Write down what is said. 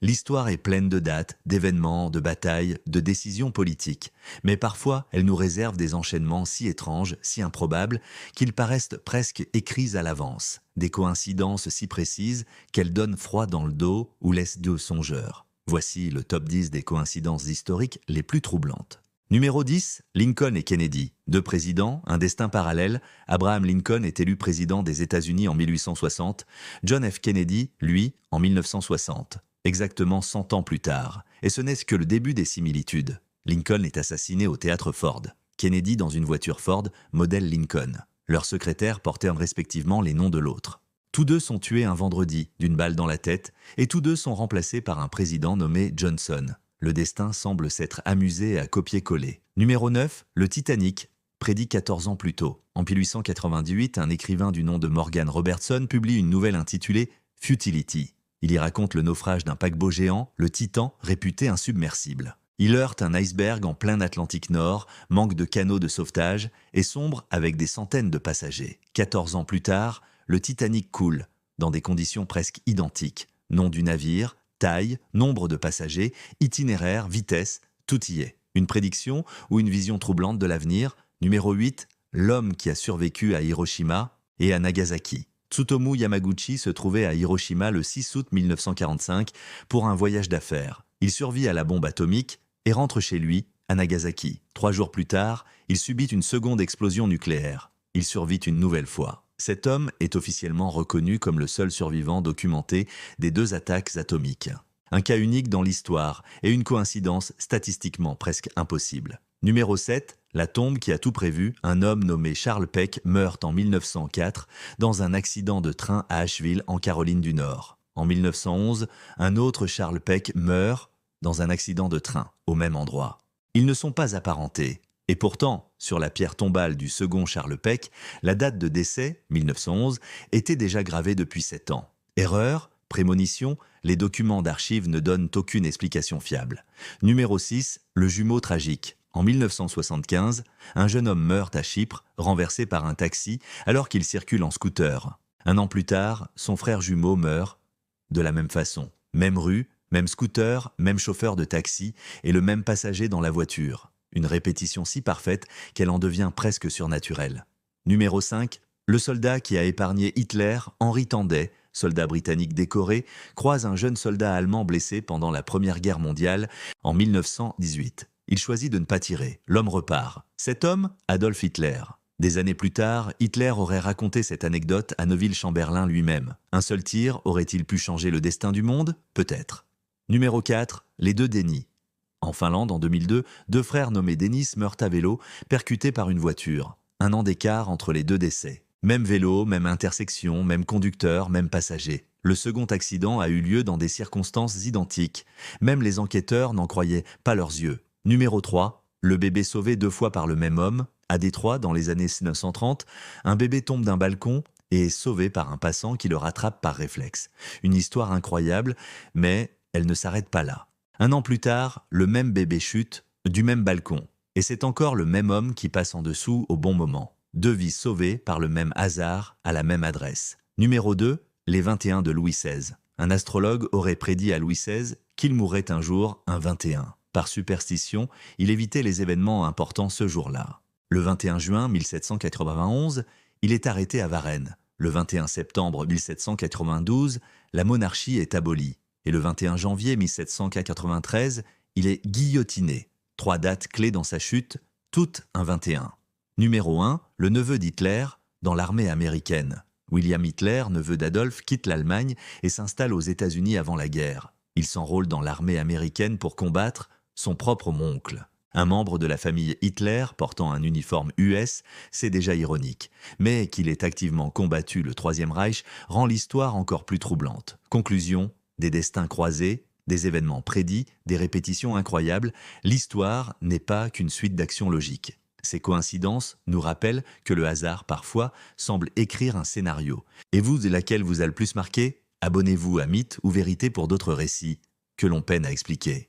L'histoire est pleine de dates, d'événements, de batailles, de décisions politiques. Mais parfois, elle nous réserve des enchaînements si étranges, si improbables, qu'ils paraissent presque écrits à l'avance. Des coïncidences si précises qu'elles donnent froid dans le dos ou laissent deux songeurs. Voici le top 10 des coïncidences historiques les plus troublantes. Numéro 10, Lincoln et Kennedy. Deux présidents, un destin parallèle. Abraham Lincoln est élu président des États-Unis en 1860. John F. Kennedy, lui, en 1960. Exactement 100 ans plus tard. Et ce n'est que le début des similitudes. Lincoln est assassiné au théâtre Ford. Kennedy dans une voiture Ford, modèle Lincoln. Leurs secrétaires portaient respectivement les noms de l'autre. Tous deux sont tués un vendredi, d'une balle dans la tête, et tous deux sont remplacés par un président nommé Johnson. Le destin semble s'être amusé à copier-coller. Numéro 9, le Titanic, prédit 14 ans plus tôt. En 1898, un écrivain du nom de Morgan Robertson publie une nouvelle intitulée « Futility ». Il y raconte le naufrage d'un paquebot géant, le Titan, réputé insubmersible. Il heurte un iceberg en plein Atlantique Nord, manque de canaux de sauvetage et sombre avec des centaines de passagers. 14 ans plus tard, le Titanic coule, dans des conditions presque identiques. Nom du navire, taille, nombre de passagers, itinéraire, vitesse, tout y est. Une prédiction ou une vision troublante de l'avenir. Numéro 8, l'homme qui a survécu à Hiroshima et à Nagasaki. Tsutomu Yamaguchi se trouvait à Hiroshima le 6 août 1945 pour un voyage d'affaires. Il survit à la bombe atomique et rentre chez lui, à Nagasaki. 3 jours plus tard, il subit une seconde explosion nucléaire. Il survit une nouvelle fois. Cet homme est officiellement reconnu comme le seul survivant documenté des 2 attaques atomiques. Un cas unique dans l'histoire et une coïncidence statistiquement presque impossible. Numéro 7, la tombe qui a tout prévu, un homme nommé Charles Peck meurt en 1904 dans un accident de train à Asheville en Caroline du Nord. En 1911, un autre Charles Peck meurt dans un accident de train au même endroit. Ils ne sont pas apparentés. Et pourtant, sur la pierre tombale du second Charles Peck, la date de décès, 1911, était déjà gravée depuis 7 ans. Erreur, prémonition, les documents d'archives ne donnent aucune explication fiable. Numéro 6, le jumeau tragique. En 1975, un jeune homme meurt à Chypre, renversé par un taxi alors qu'il circule en scooter. 1 an plus tard, son frère jumeau meurt de la même façon. Même rue, même scooter, même chauffeur de taxi et le même passager dans la voiture. Une répétition si parfaite qu'elle en devient presque surnaturelle. Numéro 5, le soldat qui a épargné Hitler, Henry Tandet, soldat britannique décoré, croise un jeune soldat allemand blessé pendant la Première Guerre mondiale en 1918. Il choisit de ne pas tirer. L'homme repart. Cet homme, Adolf Hitler. Des années plus tard, Hitler aurait raconté cette anecdote à Neville Chamberlain lui-même. Un seul tir aurait-il pu changer le destin du monde? Peut-être. Numéro 4, les 2 Denis. En Finlande, en 2002, 2 frères nommés Denis meurent à vélo, percutés par une voiture. 1 an d'écart entre les 2 décès. Même vélo, même intersection, même conducteur, même passager. Le second accident a eu lieu dans des circonstances identiques. Même les enquêteurs n'en croyaient pas leurs yeux. Numéro 3, le bébé sauvé 2 fois par le même homme. À Détroit, dans les années 1930, un bébé tombe d'un balcon et est sauvé par un passant qui le rattrape par réflexe. Une histoire incroyable, mais elle ne s'arrête pas là. 1 an plus tard, le même bébé chute du même balcon. Et c'est encore le même homme qui passe en dessous au bon moment. 2 vies sauvées par le même hasard à la même adresse. Numéro 2, les 21 de Louis XVI. Un astrologue aurait prédit à Louis XVI qu'il mourrait un jour un 21. Par superstition, il évitait les événements importants ce jour-là. Le 21 juin 1791, il est arrêté à Varennes. Le 21 septembre 1792, la monarchie est abolie. Et le 21 janvier 1793, il est guillotiné. 3 dates clés dans sa chute, toutes un 21. Numéro 1, le neveu d'Hitler dans l'armée américaine. William Hitler, neveu d'Adolphe, quitte l'Allemagne et s'installe aux États-Unis avant la guerre. Il s'enrôle dans l'armée américaine pour combattre son propre oncle. Un membre de la famille Hitler portant un uniforme US, c'est déjà ironique. Mais qu'il ait activement combattu le Troisième Reich rend l'histoire encore plus troublante. Conclusion, des destins croisés, des événements prédits, des répétitions incroyables, l'histoire n'est pas qu'une suite d'actions logiques. Ces coïncidences nous rappellent que le hasard, parfois, semble écrire un scénario. Et vous, laquelle vous a le plus marqué? Abonnez-vous à Mythe ou Vérité pour d'autres récits que l'on peine à expliquer.